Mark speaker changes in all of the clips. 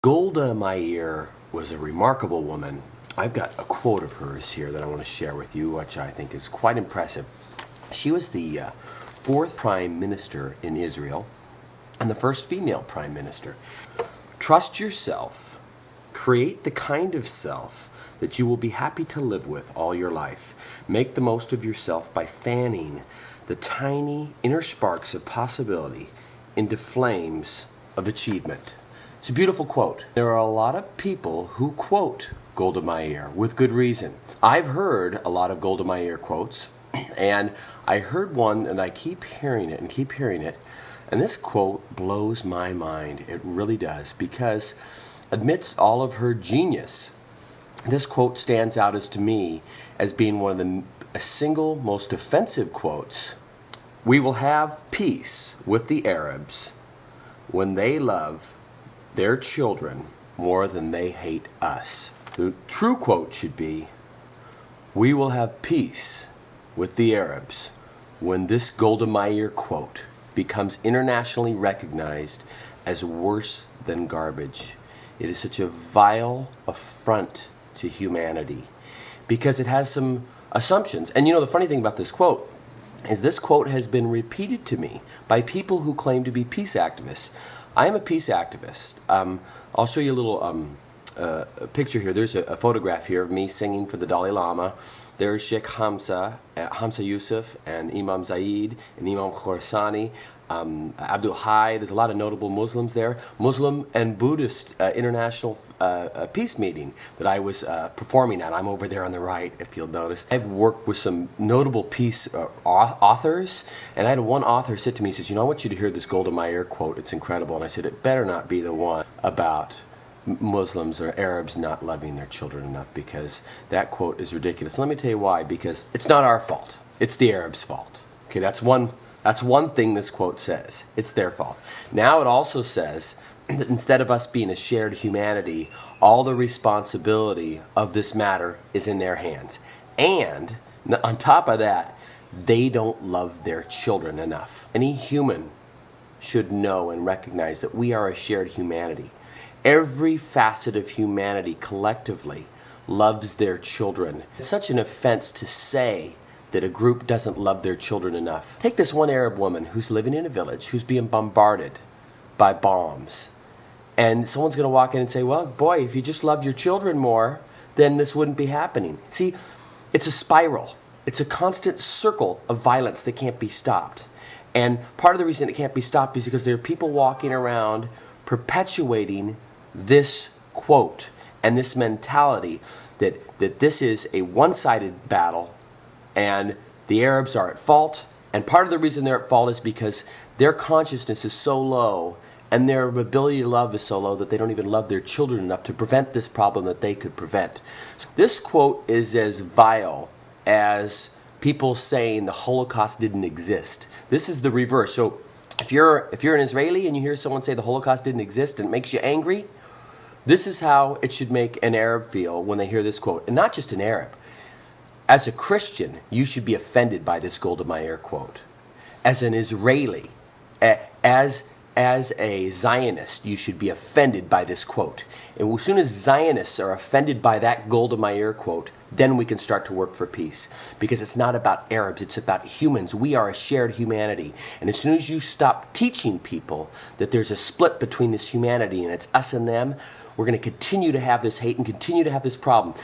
Speaker 1: Golda Meir was a remarkable woman. I've got a quote of hers here that I want to share with you, which I think is quite impressive. She was the fourth prime minister in Israel and the first female prime minister. Trust yourself. Create the kind of self that you will be happy to live with all your life. Make the most of yourself by fanning the tiny inner sparks of possibility into flames of achievement. It's a beautiful quote. There are a lot of people who quote Golda Meir with good reason. I've heard a lot of Golda Meir quotes, and I heard one and I keep hearing it and keep hearing it, and this quote blows my mind. It really does, because amidst all of her genius, this quote stands out as to me as being one of the single most offensive quotes. We will have peace with the Arabs when they love their children more than they hate us. The true quote should be, we will have peace with the Arabs when this Golda Meir quote becomes internationally recognized as worse than garbage. It is such a vile affront to humanity because it has some assumptions. And you know, the funny thing about this quote is this quote has been repeated to me by people who claim to be peace activists. I am a peace activist. I'll show you a little picture here. There's a photograph here of me singing for the Dalai Lama. There's Sheikh Hamza Yusuf, and Imam Zaid, and Imam Khorasani, Abdul Hai. There's a lot of notable Muslims there. Muslim and Buddhist international peace meeting that I was performing at. I'm over there on the right, if you'll notice. I've worked with some notable peace authors, and I had one author sit to me and says, you know, I want you to hear this Golda Meir quote. It's incredible. And I said, it better not be the one about Muslims or Arabs not loving their children enough, because that quote is ridiculous. Let me tell you why. Because it's not our fault. It's the Arabs' fault. Okay, that's one thing this quote says. It's their fault. Now it also says that instead of us being a shared humanity, all the responsibility of this matter is in their hands. And on top of that, they don't love their children enough. Any human should know and recognize that we are a shared humanity. Every facet of humanity collectively loves their children. It's such an offense to say that a group doesn't love their children enough. Take this one Arab woman who's living in a village, who's being bombarded by bombs. And someone's going to walk in and say, well, boy, if you just loved your children more, then this wouldn't be happening. See, it's a spiral. It's a constant circle of violence that can't be stopped. And part of the reason it can't be stopped is because there are people walking around perpetuating this quote and this mentality that this is a one-sided battle and the Arabs are at fault. And part of the reason they're at fault is because their consciousness is so low and their ability to love is so low that they don't even love their children enough to prevent this problem that they could prevent. So this quote is as vile as people saying the Holocaust didn't exist. This is the reverse. So if you're an Israeli and you hear someone say the Holocaust didn't exist and it makes you angry, this is how it should make an Arab feel when they hear this quote. And not just an Arab. As a Christian, you should be offended by this Golda Meir quote. As an Israeli, as a Zionist, you should be offended by this quote. And as soon as Zionists are offended by that Golda Meir quote, then we can start to work for peace. Because it's not about Arabs, it's about humans. We are a shared humanity. And as soon as you stop teaching people that there's a split between this humanity and it's us and them, we're going to continue to have this hate and continue to have this problem.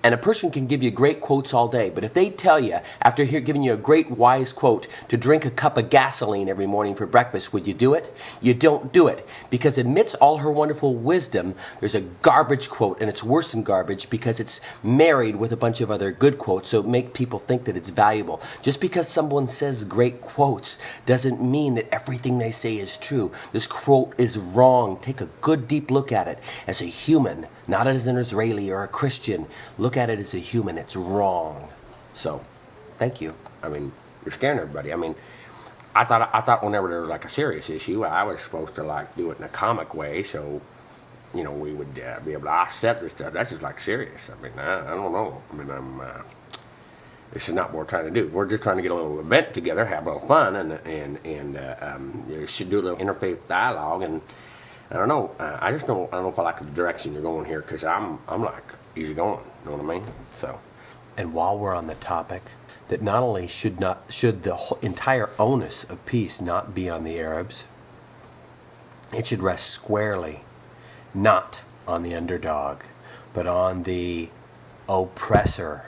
Speaker 1: And a person can give you great quotes all day, but if they tell you, after giving you a great wise quote, to drink a cup of gasoline every morning for breakfast, would you do it? You don't do it. Because amidst all her wonderful wisdom, there's a garbage quote, and it's worse than garbage because it's married with a bunch of other good quotes, so make people think that it's valuable. Just because someone says great quotes doesn't mean that everything they say is true. This quote is wrong. Take a good deep look at it as a human, not as an Israeli or a Christian. Look at it as a human. It's wrong. So, thank you. I mean, you're scaring everybody. I mean, I thought whenever there was like a serious issue, I was supposed to like do it in a comic way, so you know we would be able to offset this stuff. That's just like serious. I mean, I don't know. I mean, this is not what we're trying to do. We're just trying to get a little event together, have a little fun, and should do a little interfaith dialogue. I don't know. I just don't. I don't know if I like the direction you're going here, because I'm like easy going. You know what I mean? So. And while we're on the topic, that not only should the entire onus of peace not be on the Arabs, it should rest squarely not on the underdog, but on the oppressor.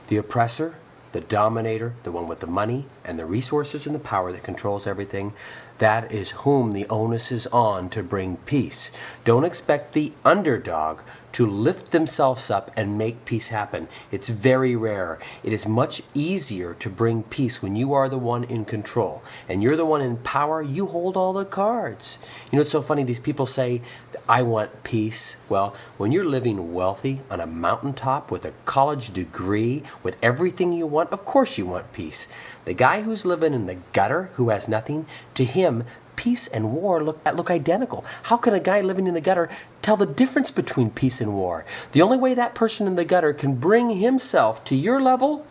Speaker 1: The oppressor, the dominator, the one with the money and the resources and the power that controls everything, that is whom the onus is on to bring peace. Don't expect the underdog to lift themselves up and make peace happen. It's very rare. It is much easier to bring peace when you are the one in control and you're the one in power. You hold all the cards. You know, it's so funny. These people say, I want peace. Well, when you're living wealthy on a mountaintop with a college degree, with everything you want, of course you want peace. The guy who's living in the gutter, who has nothing, to him, peace and war look identical. How can a guy living in the gutter tell the difference between peace and war? The only way that person in the gutter can bring himself to your level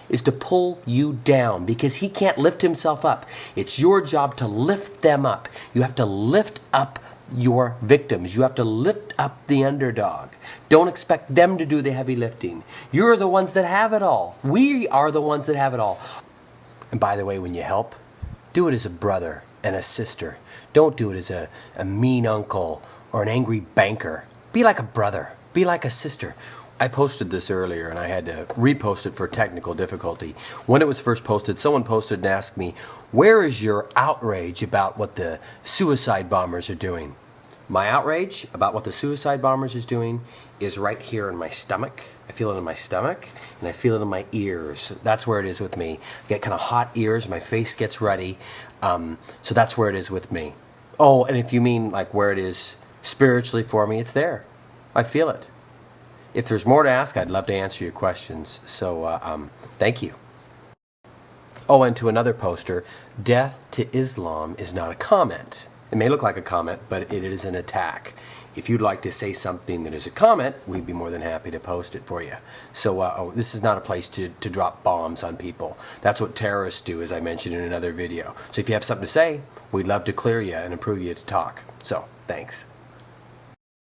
Speaker 1: is to pull you down, because he can't lift himself up. It's your job to lift them up. You have to lift up your victims. You have to lift up the underdog. Don't expect them to do the heavy lifting. You're the ones that have it all. We are the ones that have it all. And by the way, when you help, do it as a brother and a sister. Don't do it as a mean uncle or an angry banker. Be like a brother. Be like a sister. I posted this earlier and I had to repost it for technical difficulty. When it was first posted, someone posted and asked me, where is your outrage about what the suicide bombers are doing? My outrage about what the suicide bombers is doing is right here in my stomach. I feel it in my stomach and I feel it in my ears. That's where it is with me. I get kind of hot ears, my face gets ruddy. So that's where it is with me. Oh, and if you mean like where it is spiritually for me, it's there. I feel it. If there's more to ask, I'd love to answer your questions. So thank you. Oh, and to another poster, death to Islam is not a comment. It may look like a comment, but it is an attack. If you'd like to say something that is a comment, we'd be more than happy to post it for you. So this is not a place to drop bombs on people. That's what terrorists do, as I mentioned in another video. So if you have something to say, we'd love to clear you and improve you to talk. So, thanks.